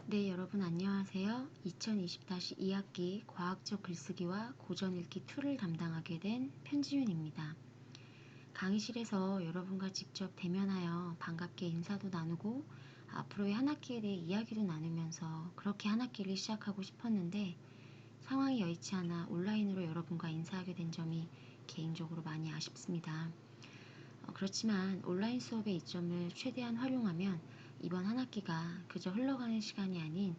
네, 여러분 안녕하세요. 2020-2학기 과학적 글쓰기와 고전읽기 2를 담당하게 된 편지윤입니다. 강의실에서 여러분과 직접 대면하여 반갑게 인사도 나누고 앞으로의 한 학기에 대해 이야기도 나누면서 그렇게 한 학기를 시작하고 싶었는데 상황이 여의치 않아 온라인으로 여러분과 인사하게 된 점이 개인적으로 많이 아쉽습니다. 그렇지만 온라인 수업의 이점을 최대한 활용하면 이번 한 학기가 그저 흘러가는 시간이 아닌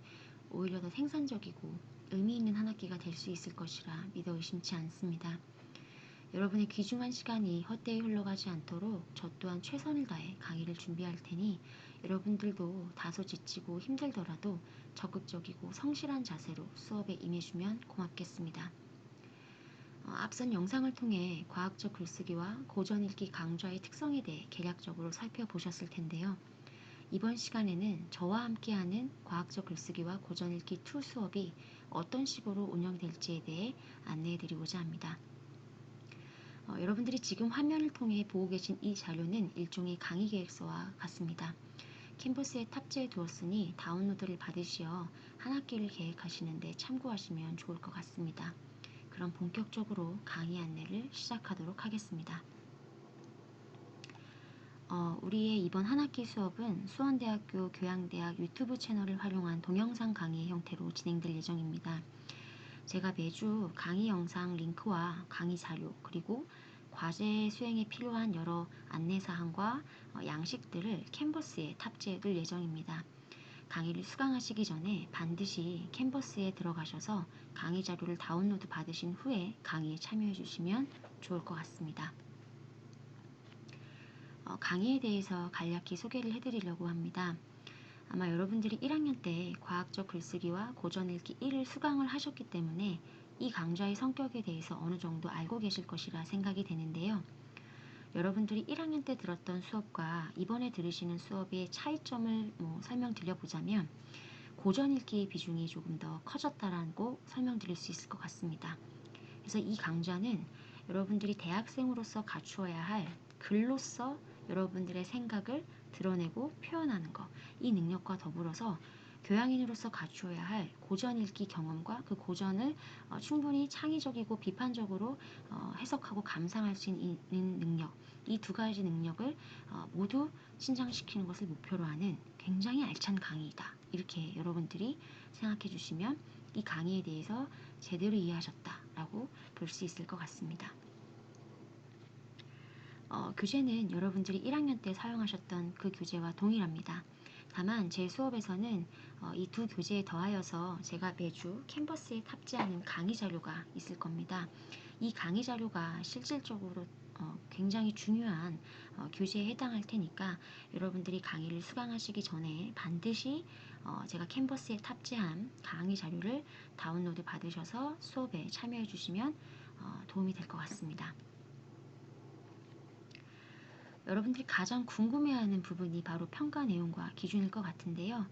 오히려 더 생산적이고 의미 있는 한 학기가 될 수 있을 것이라 믿어 의심치 않습니다. 여러분의 귀중한 시간이 헛되이 흘러가지 않도록 저 또한 최선을 다해 강의를 준비할 테니 여러분들도 다소 지치고 힘들더라도 적극적이고 성실한 자세로 수업에 임해주면 고맙겠습니다. 앞선 영상을 통해 과학적 글쓰기와 고전읽기 강좌의 특성에 대해 개략적으로 살펴보셨을 텐데요. 이번 시간에는 저와 함께하는 과학적 글쓰기와 고전읽기 2 수업이 어떤 식으로 운영될지에 대해 안내해드리고자 합니다. 여러분들이 지금 화면을 통해 보고 계신 이 자료는 일종의 강의 계획서와 같습니다. 캔버스에 탑재해 두었으니 다운로드를 받으시어 한 학기를 계획하시는 데 참고하시면 좋을 것 같습니다. 그럼 본격적으로 강의 안내를 시작하도록 하겠습니다. 우리의 이번 한 학기 수업은 수원대학교 교양대학 유튜브 채널을 활용한 동영상 강의의 형태로 진행될 예정입니다. 제가 매주 강의 영상 링크와 강의 자료 그리고 과제 수행에 필요한 여러 안내사항과 양식들을 캔버스에 탑재해 둘 예정입니다. 강의를 수강하시기 전에 반드시 캔버스에 들어가셔서 강의 자료를 다운로드 받으신 후에 강의에 참여해 주시면 좋을 것 같습니다. 강의에 대해서 간략히 소개를 해드리려고 합니다. 아마 여러분들이 1학년 때 과학적 글쓰기와 고전읽기 1을 수강을 하셨기 때문에 이 강좌의 성격에 대해서 어느 정도 알고 계실 것이라 생각이 되는데요. 여러분들이 1학년 때 들었던 수업과 이번에 들으시는 수업의 차이점을 설명드려보자면 고전읽기의 비중이 조금 더 커졌다라고 설명드릴 수 있을 것 같습니다. 그래서 이 강좌는 여러분들이 대학생으로서 갖추어야 할 글로서 여러분들의 생각을 드러내고 표현하는 것, 이 능력과 더불어서 교양인으로서 갖추어야 할 고전 읽기 경험과 그 고전을 충분히 창의적이고 비판적으로 해석하고 감상할 수 있는 능력, 이 두 가지 능력을 모두 신장시키는 것을 목표로 하는 굉장히 알찬 강의이다. 이렇게 여러분들이 생각해 주시면 이 강의에 대해서 제대로 이해하셨다라고 볼 수 있을 것 같습니다. 교재는 여러분들이 1학년 때 사용하셨던 그 교재와 동일합니다. 다만 제 수업에서는 이 두 교재에 더하여서 제가 매주 캔버스에 탑재하는 강의 자료가 있을 겁니다. 이 강의 자료가 실질적으로 굉장히 중요한 교재에 해당할 테니까 여러분들이 강의를 수강하시기 전에 반드시 제가 캔버스에 탑재한 강의 자료를 다운로드 받으셔서 수업에 참여해 주시면 도움이 될 것 같습니다. 여러분들이 가장 궁금해하는 부분이 바로 평가 내용과 기준일 것 같은데요.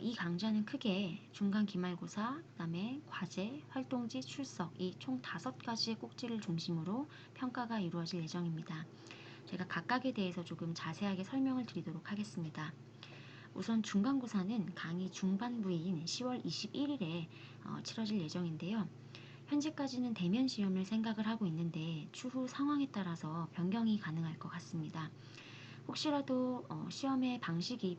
이 강좌는 크게 중간 기말고사, 그다음에 과제, 활동지, 출석 이 총 5가지의 꼭지를 중심으로 평가가 이루어질 예정입니다. 제가 각각에 대해서 조금 자세하게 설명을 드리도록 하겠습니다. 우선 중간고사는 강의 중반부인 10월 21일에 치러질 예정인데요. 현재까지는 대면 시험을 생각을 하고 있는데 추후 상황에 따라서 변경이 가능할 것 같습니다. 혹시라도 시험의 방식이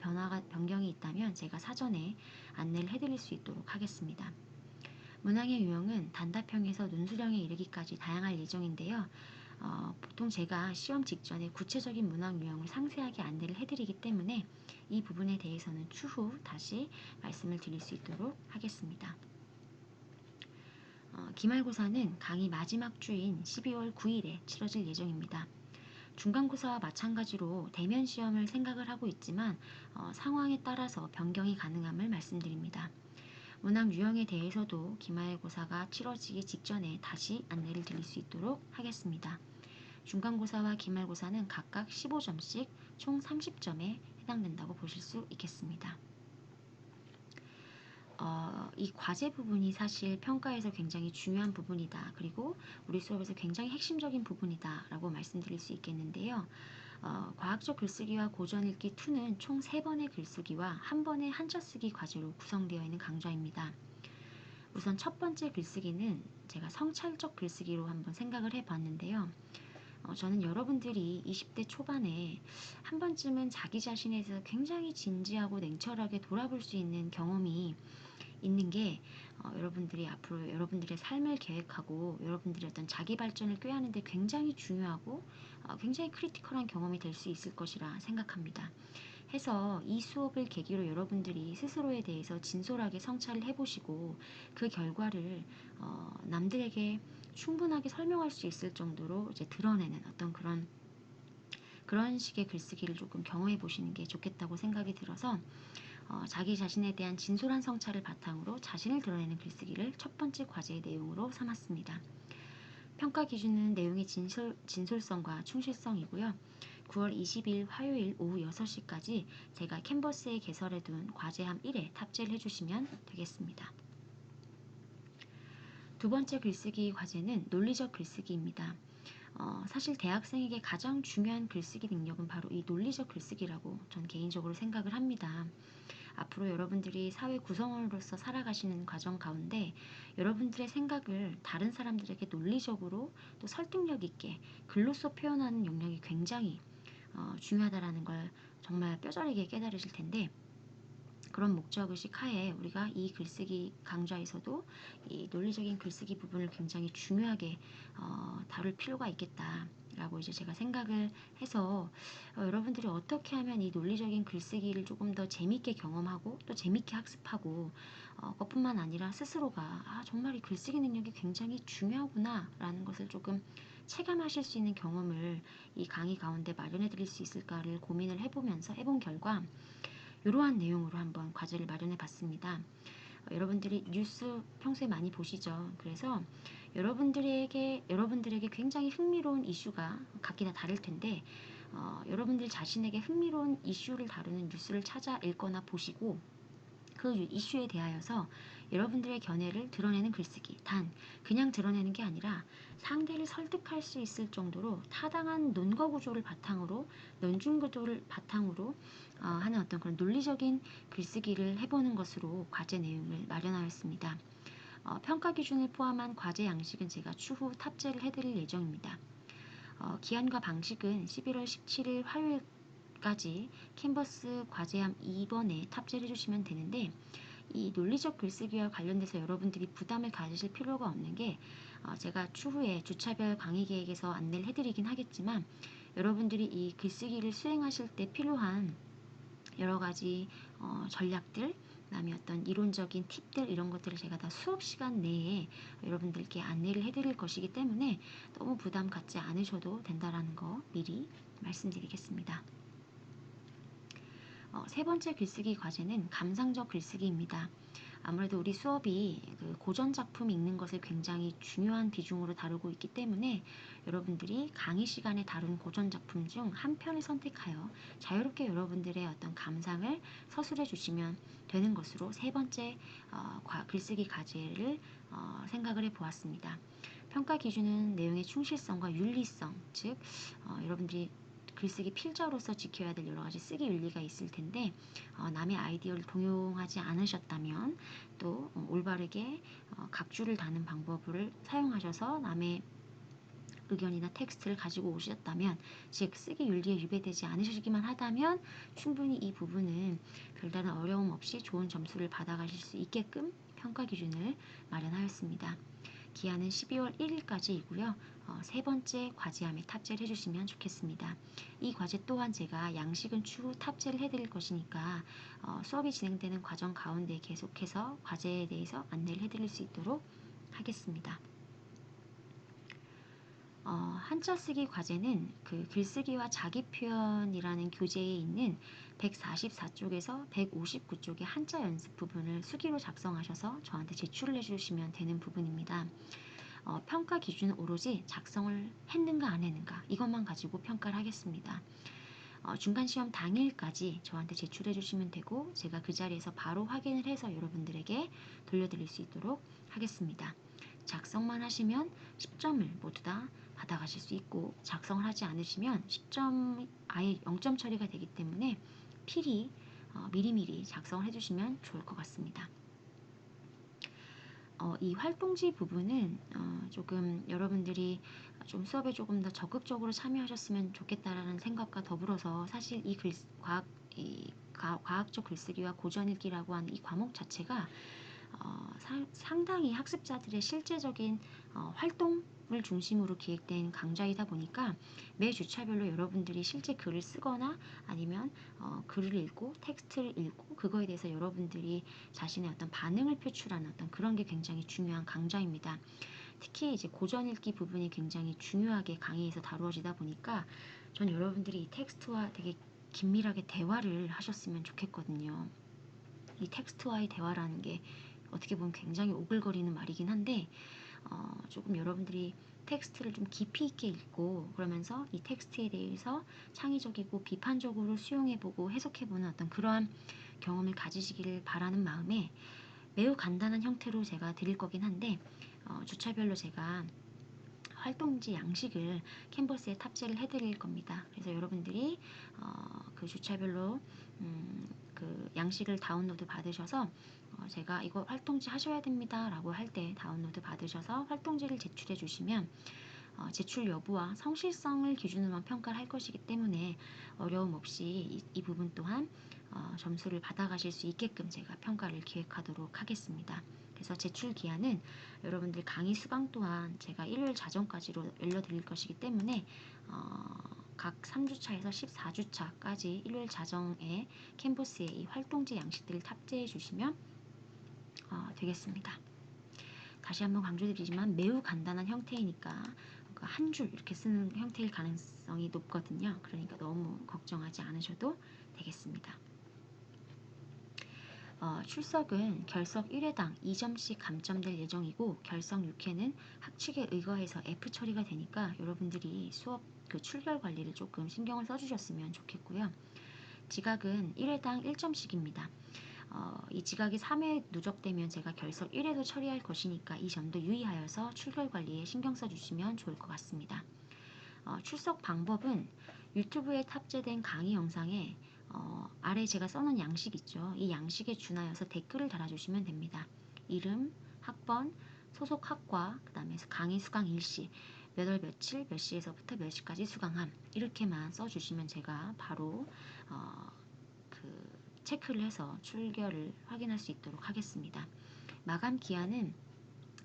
변경이 있다면 제가 사전에 안내를 해드릴 수 있도록 하겠습니다. 문항의 유형은 단답형에서 논술형에 이르기까지 다양할 예정인데요. 보통 제가 시험 직전에 구체적인 문항 유형을 상세하게 안내를 해드리기 때문에 이 부분에 대해서는 추후 다시 말씀을 드릴 수 있도록 하겠습니다. 기말고사는 강의 마지막 주인 12월 9일에 치러질 예정입니다. 중간고사와 마찬가지로 대면 시험을 생각을 하고 있지만 상황에 따라서 변경이 가능함을 말씀드립니다. 문항 유형에 대해서도 기말고사가 치러지기 직전에 다시 안내를 드릴 수 있도록 하겠습니다. 중간고사와 기말고사는 각각 15점씩 총 30점에 해당된다고 보실 수 있겠습니다. 이 과제 부분이 사실 평가에서 굉장히 중요한 부분이다. 그리고 우리 수업에서 굉장히 핵심적인 부분이다 라고 말씀드릴 수 있겠는데요. 과학적 글쓰기와 고전 읽기 2는 총 3번의 글쓰기와 1번의 한자 쓰기 과제로 구성되어 있는 강좌입니다. 우선 첫 번째 글쓰기는 제가 성찰적 글쓰기로 한번 생각을 해봤는데요. 저는 여러분들이 20대 초반에 한 번쯤은 자기 자신에 대해서 굉장히 진지하고 냉철하게 돌아볼 수 있는 경험이 있는 게 여러분들이 앞으로 여러분들의 삶을 계획하고 여러분들의 어떤 자기 발전을 꾀하는 데 굉장히 중요하고 굉장히 크리티컬한 경험이 될 수 있을 것이라 생각합니다. 해서 이 수업을 계기로 여러분들이 스스로에 대해서 진솔하게 성찰을 해보시고 그 결과를 남들에게 충분하게 설명할 수 있을 정도로 이제 드러내는 어떤 그런 식의 글쓰기를 조금 경험해 보시는 게 좋겠다고 생각이 들어서 자기 자신에 대한 진솔한 성찰을 바탕으로 자신을 드러내는 글쓰기를 첫 번째 과제의 내용으로 삼았습니다. 평가 기준은 내용의 진솔성과 충실성이고요. 9월 20일 화요일 오후 6시까지 제가 캔버스에 개설해둔 과제함 1에 탑재를 해주시면 되겠습니다. 두 번째 글쓰기 과제는 논리적 글쓰기입니다. 사실 대학생에게 가장 중요한 글쓰기 능력은 바로 이 논리적 글쓰기라고 전 개인적으로 생각을 합니다. 앞으로 여러분들이 사회 구성원으로서 살아가시는 과정 가운데 여러분들의 생각을 다른 사람들에게 논리적으로 또 설득력 있게 글로써 표현하는 영역이 굉장히 중요하다라는 걸 정말 뼈저리게 깨달으실 텐데, 그런 목적의식 하에 우리가 이 글쓰기 강좌에서도 이 논리적인 글쓰기 부분을 굉장히 중요하게 다룰 필요가 있겠다라고 이제 제가 생각을 해서 여러분들이 어떻게 하면 이 논리적인 글쓰기를 조금 더 재밌게 경험하고 또 재밌게 학습하고 그것뿐만 아니라 스스로가 정말 이 글쓰기 능력이 굉장히 중요하구나 라는 것을 조금 체감하실 수 있는 경험을 이 강의 가운데 마련해 드릴 수 있을까를 고민을 해보면서 해본 결과 이러한 내용으로 한번 과제를 마련해 봤습니다. 여러분들이 뉴스 평소에 많이 보시죠. 그래서 여러분들에게 굉장히 흥미로운 이슈가 각기 다 다를 텐데 여러분들 자신에게 흥미로운 이슈를 다루는 뉴스를 찾아 읽거나 보시고 그 이슈에 대하여서 여러분들의 견해를 드러내는 글쓰기. 단 그냥 드러내는 게 아니라 상대를 설득할 수 있을 정도로 타당한 논거 구조를 바탕으로 논중 구조를 바탕으로 하는 어떤 그런 논리적인 글쓰기를 해보는 것으로 과제 내용을 마련하였습니다. 평가 기준을 포함한 과제 양식은 제가 추후 탑재를 해드릴 예정입니다. 기한과 방식은 11월 17일 화요일까지 캔버스 과제함 2번에 탑재를 해주시면 되는데, 이 논리적 글쓰기와 관련돼서 여러분들이 부담을 가지실 필요가 없는 게 제가 추후에 주차별 강의 계획에서 안내를 해드리긴 하겠지만 여러분들이 이 글쓰기를 수행하실 때 필요한 여러 가지 전략들, 그다음에 어떤 이론적인 팁들 이런 것들을 제가 다 수업 시간 내에 여러분들께 안내를 해드릴 것이기 때문에 너무 부담 갖지 않으셔도 된다라는 거 미리 말씀드리겠습니다. 세 번째 글쓰기 과제는 감상적 글쓰기입니다. 아무래도 우리 수업이 그 고전 작품 읽는 것을 굉장히 중요한 비중으로 다루고 있기 때문에 여러분들이 강의 시간에 다룬 고전 작품 중 한 편을 선택하여 자유롭게 여러분들의 어떤 감상을 서술해 주시면 되는 것으로 세 번째 글쓰기 과제를 생각을 해 보았습니다. 평가 기준은 내용의 충실성과 윤리성, 즉 여러분들이 글쓰기 필자로서 지켜야 될 여러 가지 쓰기 윤리가 있을 텐데 남의 아이디어를 동용하지 않으셨다면 또 올바르게 각주를 다는 방법을 사용하셔서 남의 의견이나 텍스트를 가지고 오셨다면, 즉 쓰기 윤리에 위배되지 않으시기만 하다면 충분히 이 부분은 별다른 어려움 없이 좋은 점수를 받아가실 수 있게끔 평가 기준을 마련하였습니다. 기한은 12월 1일까지이고요. 세 번째 과제함에 탑재를 해주시면 좋겠습니다. 이 과제 또한 제가 양식은 추후 탑재를 해드릴 것이니까 수업이 진행되는 과정 가운데 계속해서 과제에 대해서 안내를 해드릴 수 있도록 하겠습니다. 한자 쓰기 과제는 그 글쓰기와 자기 표현이라는 교재에 있는 144쪽에서 159쪽의 한자 연습 부분을 수기로 작성하셔서 저한테 제출을 해주시면 되는 부분입니다. 평가 기준은 오로지 작성을 했는가 안 했는가 이것만 가지고 평가를 하겠습니다. 중간시험 당일까지 저한테 제출해 주시면 되고 제가 그 자리에서 바로 확인을 해서 여러분들에게 돌려드릴 수 있도록 하겠습니다. 작성만 하시면 10점을 모두 다 받아가실 수 있고, 작성을 하지 않으시면 10점 아예 0점 처리가 되기 때문에 필히 미리미리 작성을 해주시면 좋을 것 같습니다. 이 활동지 부분은 조금 여러분들이 좀 수업에 조금 더 적극적으로 참여하셨으면 좋겠다라는 생각과 더불어서, 사실 이 과학적 글쓰기와 고전읽기라고 하는 이 과목 자체가 상당히 학습자들의 실제적인 활동을 중심으로 기획된 강좌이다 보니까 매 주차별로 여러분들이 실제 글을 쓰거나 아니면 글을 읽고 텍스트를 읽고 그거에 대해서 여러분들이 자신의 어떤 반응을 표출하는 어떤 그런 게 굉장히 중요한 강좌입니다. 특히 이제 고전 읽기 부분이 굉장히 중요하게 강의에서 다루어지다 보니까 전 여러분들이 이 텍스트와 되게 긴밀하게 대화를 하셨으면 좋겠거든요. 이 텍스트와의 대화라는 게 어떻게 보면 굉장히 오글거리는 말이긴 한데, 조금 여러분들이 텍스트를 좀 깊이 있게 읽고 그러면서 이 텍스트에 대해서 창의적이고 비판적으로 수용해보고 해석해보는 어떤 그러한 경험을 가지시기를 바라는 마음에 매우 간단한 형태로 제가 드릴 거긴 한데, 주차별로 제가 활동지 양식을 캔버스에 탑재를 해드릴 겁니다. 그래서 여러분들이 그 주차별로 그 양식을 다운로드 받으셔서 제가 이거 활동지 하셔야 됩니다 라고 할 때 다운로드 받으셔서 활동지를 제출해 주시면 제출 여부와 성실성을 기준으로 평가를 할 것이기 때문에 어려움 없이 이 부분 또한 점수를 받아가실 수 있게끔 제가 평가를 기획하도록 하겠습니다. 그래서 제출 기한은 여러분들 강의 수강 또한 제가 일요일 자정까지로 열려드릴 것이기 때문에 각 3주차에서 14주차까지 일요일 자정에 캔버스에 이 활동지 양식들을 탑재해 주시면 되겠습니다. 다시 한번 강조드리지만 매우 간단한 형태이니까 한 줄 이렇게 쓰는 형태일 가능성이 높거든요. 그러니까 너무 걱정하지 않으셔도 되겠습니다. 출석은 결석 1회당 2점씩 감점될 예정이고, 결석 6회는 학칙에 의거해서 F 처리가 되니까 여러분들이 수업 그 출결 관리를 조금 신경을 써주셨으면 좋겠고요. 지각은 1회당 1점씩입니다. 이 지각이 3회 누적되면 제가 결석 1회도 처리할 것이니까 이 점도 유의하여서 출결 관리에 신경 써주시면 좋을 것 같습니다. 출석 방법은 유튜브에 탑재된 강의 영상에 아래 제가 써놓은 양식 있죠. 이 양식에 준하여서 댓글을 달아주시면 됩니다. 이름, 학번, 소속 학과, 그 다음에 강의 수강 일시, 몇 월 며칠 몇 시에서부터 몇 시까지 수강함, 이렇게만 써주시면 제가 바로 그 체크를 해서 출결을 확인할 수 있도록 하겠습니다. 마감 기한은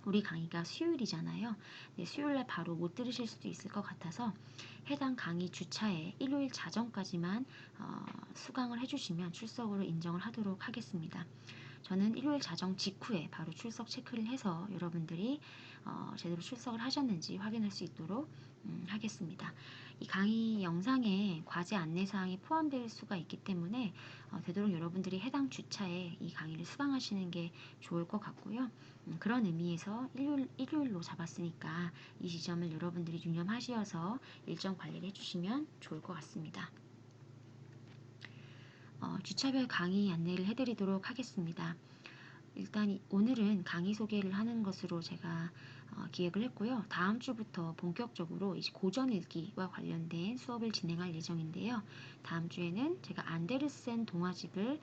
우리 강의가 수요일이잖아요. 네, 수요일날 바로 못 들으실 수도 있을 것 같아서 해당 강의 주차에 일요일 자정까지만 수강을 해주시면 출석으로 인정을 하도록 하겠습니다. 저는 일요일 자정 직후에 바로 출석 체크를 해서 여러분들이 제대로 출석을 하셨는지 확인할 수 있도록 하겠습니다. 이 강의 영상에 과제 안내사항이 포함될 수가 있기 때문에 되도록 여러분들이 해당 주차에 이 강의를 수강하시는 게 좋을 것 같고요. 그런 의미에서 일요일로 잡았으니까 이 지점을 여러분들이 유념하시어서 일정 관리를 해주시면 좋을 것 같습니다. 주차별 강의 안내를 해드리도록 하겠습니다. 일단 오늘은 강의 소개를 하는 것으로 제가 기획을 했고요. 다음 주부터 본격적으로 이제 고전 읽기와 관련된 수업을 진행할 예정인데요. 다음 주에는 제가 안데르센 동화집을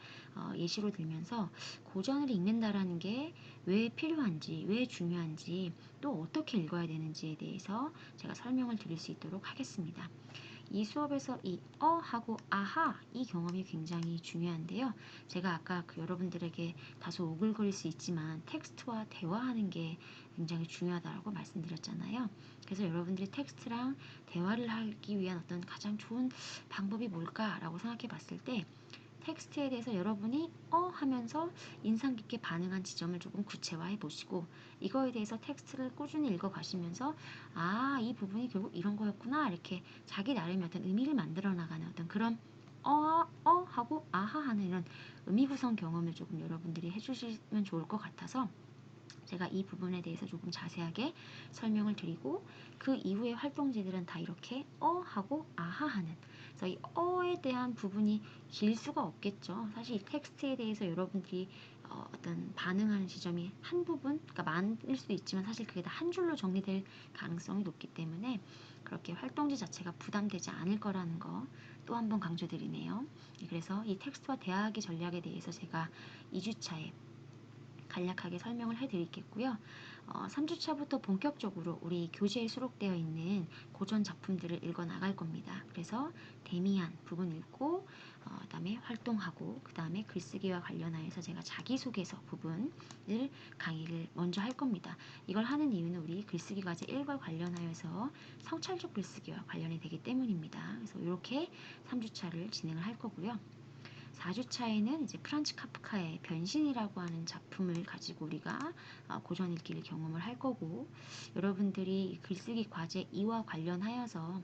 예시로 들면서 고전을 읽는다라는 게 왜 필요한지, 왜 중요한지, 또 어떻게 읽어야 되는지에 대해서 제가 설명을 드릴 수 있도록 하겠습니다. 이 수업에서 이 하고 아하 이 경험이 굉장히 중요한데요. 제가 아까 여러분들에게 다소 오글거릴 수 있지만 텍스트와 대화하는 게 굉장히 중요하다고 말씀드렸잖아요. 그래서 여러분들이 텍스트랑 대화를 하기 위한 어떤 가장 좋은 방법이 뭘까라고 생각해 봤을 때, 텍스트에 대해서 여러분이 하면서 인상 깊게 반응한 지점을 조금 구체화해 보시고, 이거에 대해서 텍스트를 꾸준히 읽어 가시면서 이 부분이 결국 이런 거였구나, 이렇게 자기 나름의 어떤 의미를 만들어 나가는 어떤 그런 하고 아하 하는 이런 의미 구성 경험을 조금 여러분들이 해주시면 좋을 것 같아서 제가 이 부분에 대해서 조금 자세하게 설명을 드리고, 그 이후의 활동지들은 다 이렇게 하고 아하 하는, 그래서 이 어에 대한 부분이 길 수가 없겠죠. 사실 이 텍스트에 대해서 여러분들이 어떤 반응하는 지점이 한 부분, 그러니까 많을 수도 있지만 사실 그게 다 한 줄로 정리될 가능성이 높기 때문에 그렇게 활동지 자체가 부담되지 않을 거라는 거 또 한 번 강조드리네요. 그래서 이 텍스트와 대화하기 전략에 대해서 제가 2주차에 간략하게 설명을 해드리겠고요. 3주차부터 본격적으로 우리 교재에 수록되어 있는 고전 작품들을 읽어 나갈 겁니다. 그래서 데미안 부분 읽고, 그다음에 활동하고, 그 다음에 글쓰기와 관련하여서 제가 자기소개서 부분을 강의를 먼저 할 겁니다. 이걸 하는 이유는 우리 글쓰기 과제 1과 관련하여서 성찰적 글쓰기와 관련이 되기 때문입니다. 그래서 이렇게 3주차를 진행을 할 거고요. 4주차에는 이제 프란츠 카프카의 변신이라고 하는 작품을 가지고 우리가 고전 읽기를 경험을 할 거고, 여러분들이 글쓰기 과제 2와 관련하여서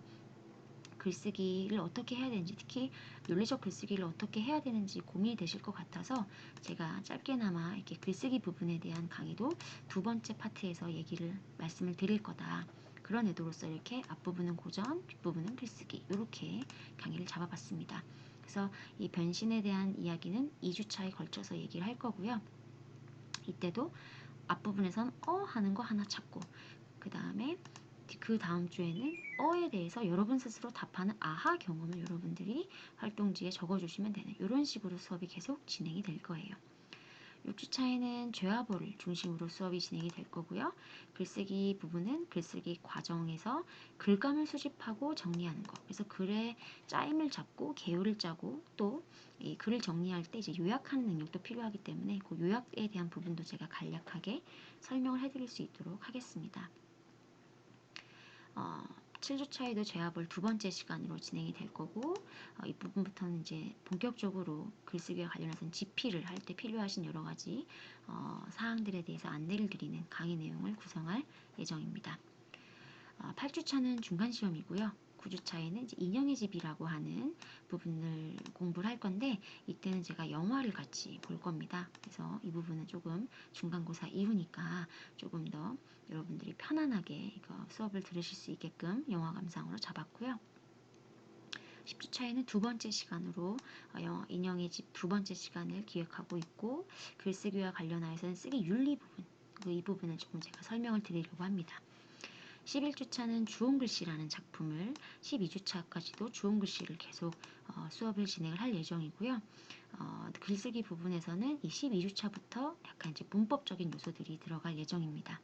글쓰기를 어떻게 해야 되는지, 특히 논리적 글쓰기를 어떻게 해야 되는지 고민이 되실 것 같아서 제가 짧게나마 이렇게 글쓰기 부분에 대한 강의도 두 번째 파트에서 말씀을 드릴 거다. 그런 의도로서 이렇게 앞부분은 고전, 뒷부분은 글쓰기, 이렇게 강의를 잡아봤습니다. 그래서 이 변신에 대한 이야기는 2주차에 걸쳐서 얘기를 할 거고요. 이때도 앞부분에선 하는 거 하나 찾고, 그 다음 주에는 어에 대해서 여러분 스스로 답하는 아하 경험을 여러분들이 활동지에 적어주시면 되는, 이런 식으로 수업이 계속 진행이 될 거예요. 6주차에는 죄와벌을 중심으로 수업이 진행이 될 거고요. 글쓰기 부분은 글쓰기 과정에서 글감을 수집하고 정리하는 거. 그래서 글의 짜임을 잡고 개요를 짜고, 또 이 글을 정리할 때 이제 요약하는 능력도 필요하기 때문에 그 요약에 대한 부분도 제가 간략하게 설명을 해드릴 수 있도록 하겠습니다. 7주차에도 재합을 두 번째 시간으로 진행이 될 거고, 이 부분부터는 이제 본격적으로 글쓰기와 관련해서는 집필을 할 때 필요하신 여러 가지 사항들에 대해서 안내를 드리는 강의 내용을 구성할 예정입니다. 8주차는 중간시험이고요. 9주차에는 이제 인형의 집이라고 하는 부분을 공부를 할 건데, 이때는 제가 영화를 같이 볼 겁니다. 그래서 이 부분은 조금 중간고사 이후니까 조금 더 여러분들이 편안하게 이거 수업을 들으실 수 있게끔 영화 감상으로 잡았고요. 10주차에는 두 번째 시간으로 인형의 집 두 번째 시간을 기획하고 있고, 글쓰기와 관련하여서는 쓰기 윤리 부분, 이 부분을 조금 제가 설명을 드리려고 합니다. 11주차는 주홍글씨라는 작품을, 12주차까지도 주홍글씨를 계속 수업을 진행을 할 예정이고요. 글쓰기 부분에서는 이 12주차부터 약간 이제 문법적인 요소들이 들어갈 예정입니다.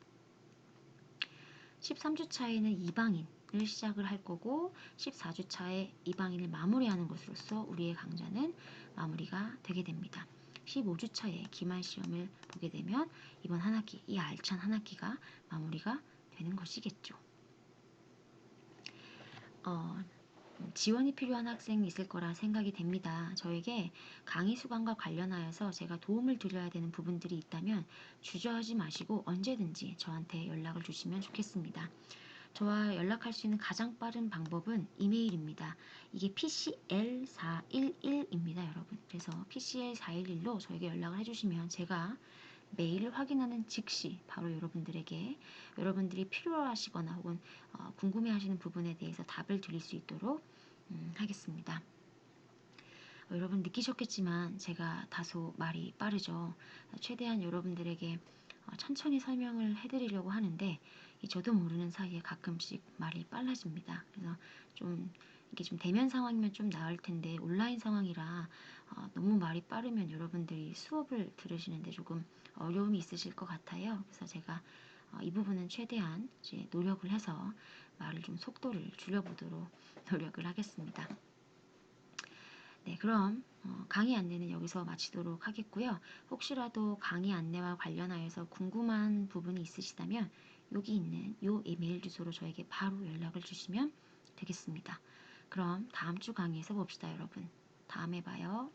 13주차에는 이방인을 시작을 할 거고, 14주차에 이방인을 마무리하는 것으로서 우리의 강좌는 마무리가 되게 됩니다. 15주차에 기말시험을 보게 되면 이번 한 학기, 이 알찬 한 학기가 마무리가 되는 것이겠죠. 지원이 필요한 학생이 있을 거라 생각이 됩니다. 저에게 강의 수강과 관련하여서 제가 도움을 드려야 되는 부분들이 있다면 주저하지 마시고 언제든지 저한테 연락을 주시면 좋겠습니다. 저와 연락할 수 있는 가장 빠른 방법은 이메일입니다. 이게 PCL411입니다, 여러분. 그래서 PCL411로 저에게 연락을 해주시면 제가 메일을 확인하는 즉시 바로 여러분들이 필요하시거나 혹은 궁금해하시는 부분에 대해서 답을 드릴 수 있도록 하겠습니다. 여러분 느끼셨겠지만 제가 다소 말이 빠르죠. 최대한 여러분들에게 천천히 설명을 해드리려고 하는데 저도 모르는 사이에 가끔씩 말이 빨라집니다. 그래서 이게 좀 대면 상황이면 좀 나을 텐데 온라인 상황이라 너무 말이 빠르면 여러분들이 수업을 들으시는데 조금 어려움이 있으실 것 같아요. 그래서 제가 이 부분은 최대한 이제 노력을 해서 말을 좀 속도를 줄여보도록 노력을 하겠습니다. 네, 그럼 강의 안내는 여기서 마치도록 하겠고요. 혹시라도 강의 안내와 관련하여서 궁금한 부분이 있으시다면 여기 있는 이 이메일 주소로 저에게 바로 연락을 주시면 되겠습니다. 그럼 다음 주 강의에서 봅시다, 여러분. 다음에 봐요.